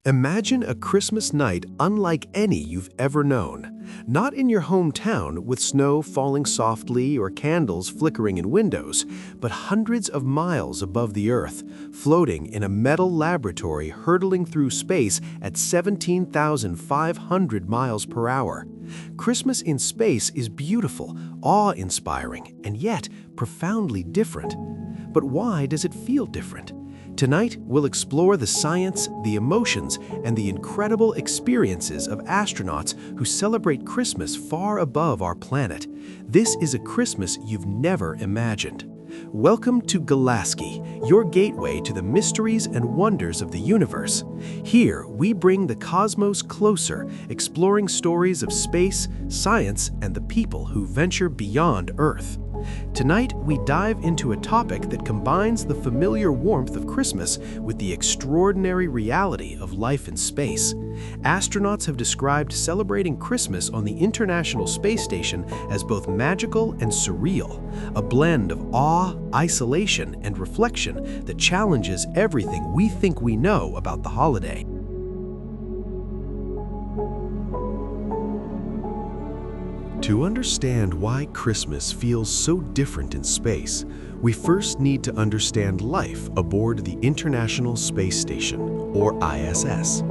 Imagine a Christmas night unlike any you've ever known. Not in your hometown with snow falling softly or candles flickering in windows, but hundreds of miles above the Earth, floating in a metal laboratory hurtling through space at 17,500 miles per hour. Christmas in space is beautiful, awe-inspiring, and yet profoundly different. But why does it feel different? Tonight, we'll explore the science, the emotions, and the incredible experiences of astronauts who celebrate Christmas far above our planet. This is a Christmas you've never imagined. Welcome to Galasky, your gateway to the mysteries and wonders of the universe. Here, we bring the cosmos closer, exploring stories of space, science, and the people who venture beyond Earth. Tonight, we dive into a topic that combines the familiar warmth of Christmas with the extraordinary reality of life in space. Astronauts have described celebrating Christmas on the International Space Station as both magical and surreal, a blend of awe, isolation, and reflection that challenges everything we think we know about the holiday. To understand why Christmas feels so different in space, we first need to understand life aboard the International Space Station, or ISS.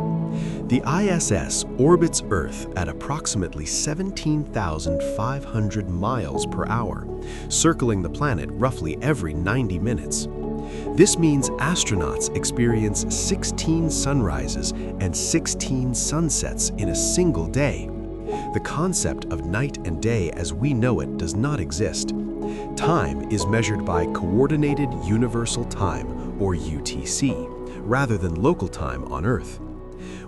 The ISS orbits Earth at approximately 17,500 miles per hour, circling the planet roughly every 90 minutes. This means astronauts experience 16 sunrises and 16 sunsets in a single day. The concept of night and day as we know it does not exist. Time is measured by Coordinated Universal Time, or UTC, rather than local time on Earth.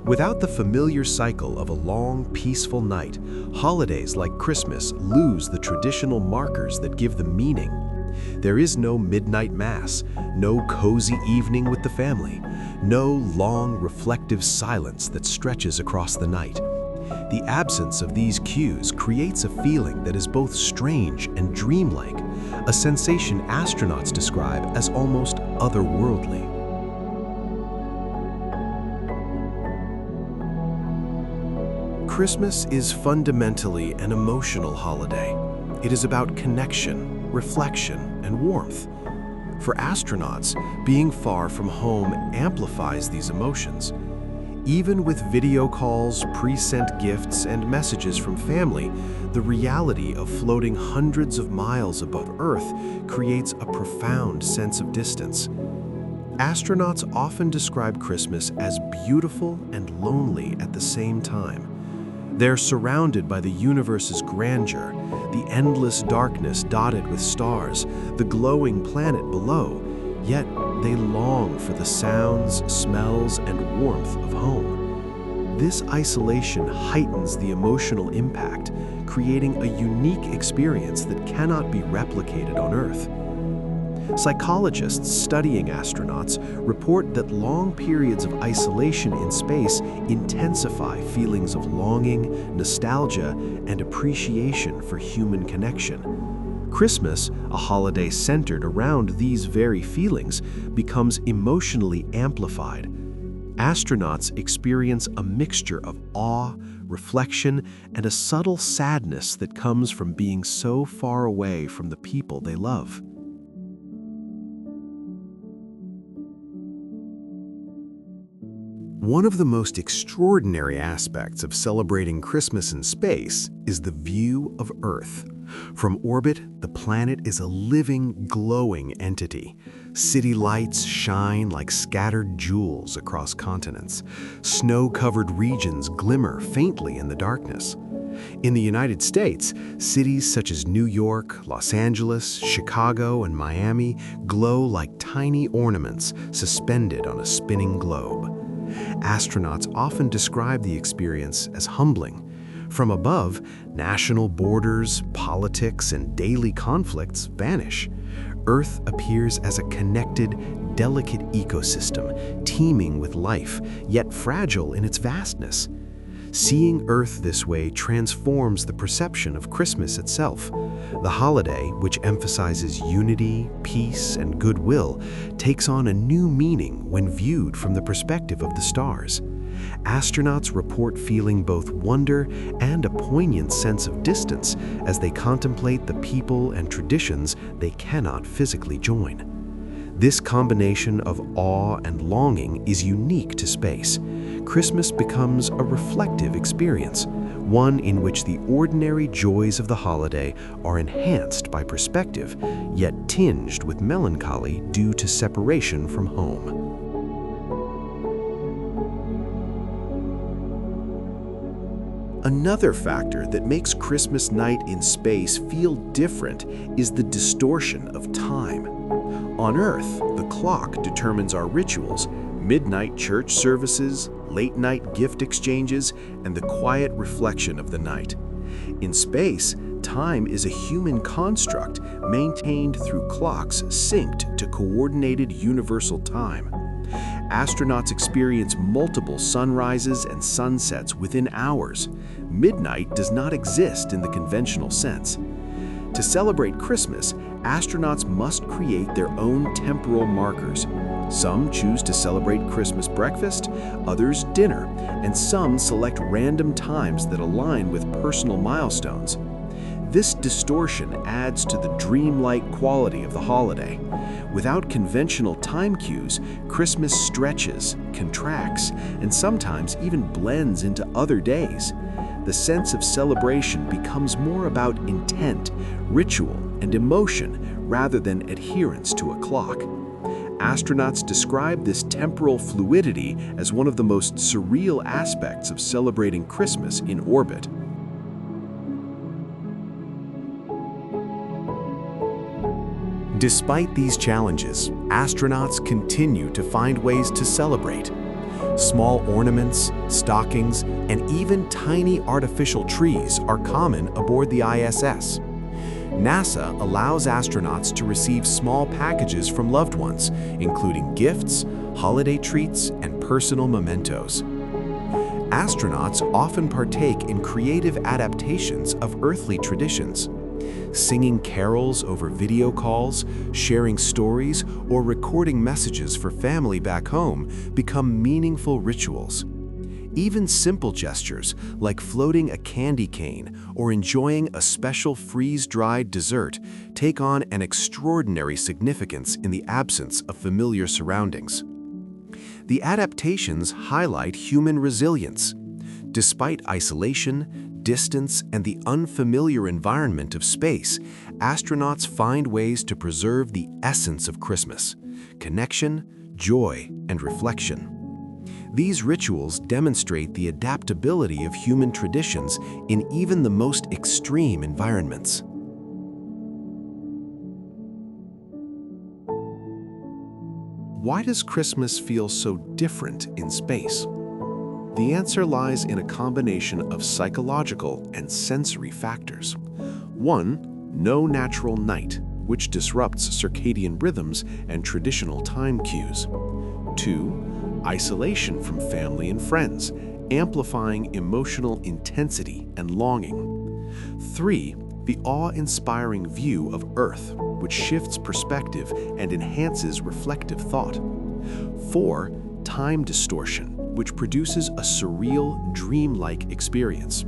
Without the familiar cycle of a long, peaceful night, holidays like Christmas lose the traditional markers that give them meaning. There is no midnight mass, no cozy evening with the family, no long, reflective silence that stretches across the night. The absence of these cues creates a feeling that is both strange and dreamlike, a sensation astronauts describe as almost otherworldly. Christmas is fundamentally an emotional holiday. It is about connection, reflection, and warmth. For astronauts, being far from home amplifies these emotions. Even with video calls, pre-sent gifts, and messages from family, the reality of floating hundreds of miles above Earth creates a profound sense of distance. Astronauts often describe Christmas as beautiful and lonely at the same time. They're surrounded by the universe's grandeur, the endless darkness dotted with stars, the glowing planet below, yet they long for the sounds, smells, and warmth of home. This isolation heightens the emotional impact, creating a unique experience that cannot be replicated on Earth. Psychologists studying astronauts report that long periods of isolation in space intensify feelings of longing, nostalgia, and appreciation for human connection. Christmas, a holiday centered around these very feelings, becomes emotionally amplified. Astronauts experience a mixture of awe, reflection, and a subtle sadness that comes from being so far away from the people they love. One of the most extraordinary aspects of celebrating Christmas in space is the view of Earth. From orbit, the planet is a living, glowing entity. City lights shine like scattered jewels across continents. Snow-covered regions glimmer faintly in the darkness. In the United States, cities such as New York, Los Angeles, Chicago, and Miami glow like tiny ornaments suspended on a spinning globe. Astronauts often describe the experience as humbling. From above, national borders, politics, and daily conflicts vanish. Earth appears as a connected, delicate ecosystem, teeming with life, yet fragile in its vastness. Seeing Earth this way transforms the perception of Christmas itself. The holiday, which emphasizes unity, peace, and goodwill, takes on a new meaning when viewed from the perspective of the stars. Astronauts report feeling both wonder and a poignant sense of distance as they contemplate the people and traditions they cannot physically join. This combination of awe and longing is unique to space. Christmas becomes a reflective experience, one in which the ordinary joys of the holiday are enhanced by perspective, yet tinged with melancholy due to separation from home. Another factor that makes Christmas night in space feel different is the distortion of time. On Earth, the clock determines our rituals, midnight church services, late-night gift exchanges, and the quiet reflection of the night. In space, time is a human construct maintained through clocks synced to coordinated universal time. Astronauts experience multiple sunrises and sunsets within hours. Midnight does not exist in the conventional sense. To celebrate Christmas, astronauts must create their own temporal markers. Some choose to celebrate Christmas breakfast, others dinner, and some select random times that align with personal milestones. This distortion adds to the dreamlike quality of the holiday. Without conventional time cues, Christmas stretches, contracts, and sometimes even blends into other days. The sense of celebration becomes more about intent, ritual, and emotion rather than adherence to a clock. Astronauts describe this temporal fluidity as one of the most surreal aspects of celebrating Christmas in orbit. Despite these challenges, astronauts continue to find ways to celebrate. Small ornaments, stockings, and even tiny artificial trees are common aboard the ISS. NASA allows astronauts to receive small packages from loved ones, including gifts, holiday treats, and personal mementos. Astronauts often partake in creative adaptations of earthly traditions. Singing carols over video calls, sharing stories, or recording messages for family back home become meaningful rituals. Even simple gestures like floating a candy cane or enjoying a special freeze-dried dessert take on an extraordinary significance in the absence of familiar surroundings. The adaptations highlight human resilience. Despite isolation, distance, and the unfamiliar environment of space, astronauts find ways to preserve the essence of Christmas: connection, joy, and reflection. These rituals demonstrate the adaptability of human traditions in even the most extreme environments. Why does Christmas feel so different in space? The answer lies in a combination of psychological and sensory factors. 1. No natural night, which disrupts circadian rhythms and traditional time cues. 2. Isolation from family and friends, amplifying emotional intensity and longing. 3. The awe-inspiring view of Earth, which shifts perspective and enhances reflective thought. 4. Time distortion, which produces a surreal, dreamlike experience.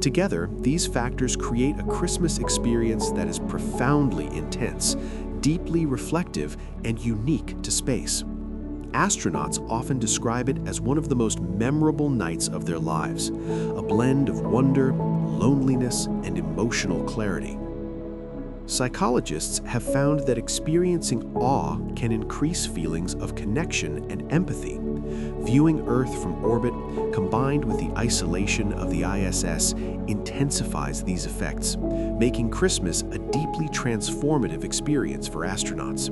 Together, these factors create a Christmas experience that is profoundly intense, deeply reflective, and unique to space. Astronauts often describe it as one of the most memorable nights of their lives, a blend of wonder, loneliness, and emotional clarity. Psychologists have found that experiencing awe can increase feelings of connection and empathy. Viewing Earth from orbit, combined with the isolation of the ISS, intensifies these effects, making Christmas a deeply transformative experience for astronauts.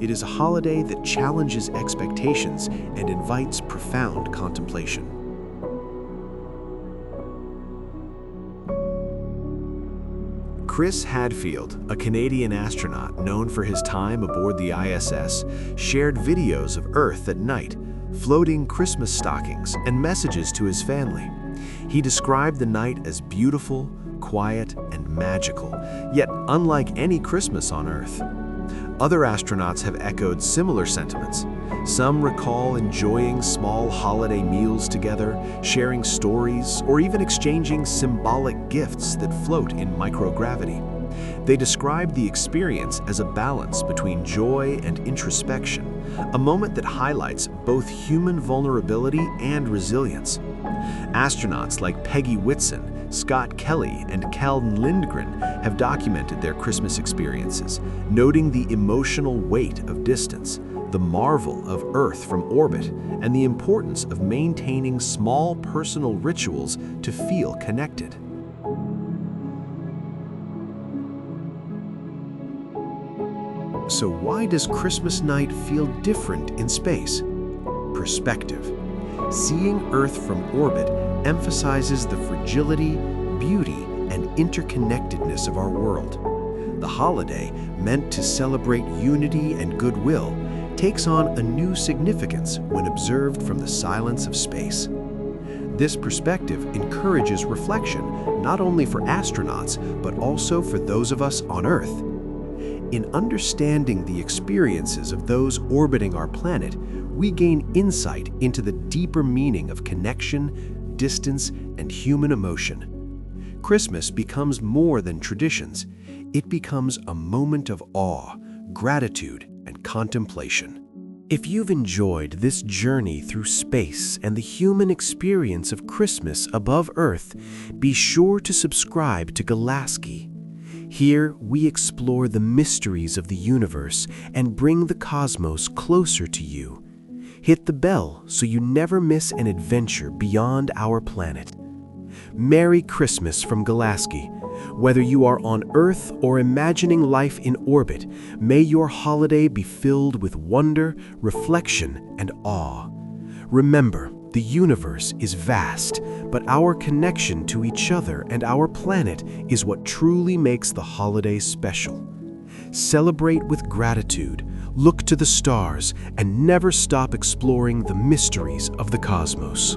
It is a holiday that challenges expectations and invites profound contemplation. Chris Hadfield, a Canadian astronaut known for his time aboard the ISS, shared videos of Earth at night, floating Christmas stockings and messages to his family. He described the night as beautiful, quiet, and magical, yet unlike any Christmas on Earth. Other astronauts have echoed similar sentiments. Some recall enjoying small holiday meals together, sharing stories, or even exchanging symbolic gifts that float in microgravity. They describe the experience as a balance between joy and introspection, a moment that highlights both human vulnerability and resilience. Astronauts like Peggy Whitson, Scott Kelly, and Calvin Lindgren have documented their Christmas experiences, noting the emotional weight of distance, the marvel of Earth from orbit, and the importance of maintaining small personal rituals to feel connected. So why does Christmas night feel different in space? Perspective. Seeing Earth from orbit emphasizes the fragility, beauty, and interconnectedness of our world. The holiday, meant to celebrate unity and goodwill, takes on a new significance when observed from the silence of space. This perspective encourages reflection, not only for astronauts, but also for those of us on Earth. In understanding the experiences of those orbiting our planet, we gain insight into the deeper meaning of connection, distance, and human emotion. Christmas becomes more than traditions. It becomes a moment of awe, gratitude, and contemplation. If you've enjoyed this journey through space and the human experience of Christmas above Earth, be sure to subscribe to Galasky. Here, we explore the mysteries of the universe and bring the cosmos closer to you. Hit the bell so you never miss an adventure beyond our planet. Merry Christmas from Galasky. Whether you are on Earth or imagining life in orbit, may your holiday be filled with wonder, reflection, and awe. Remember, the universe is vast, but our connection to each other and our planet is what truly makes the holiday special. Celebrate with gratitude, look to the stars, and never stop exploring the mysteries of the cosmos.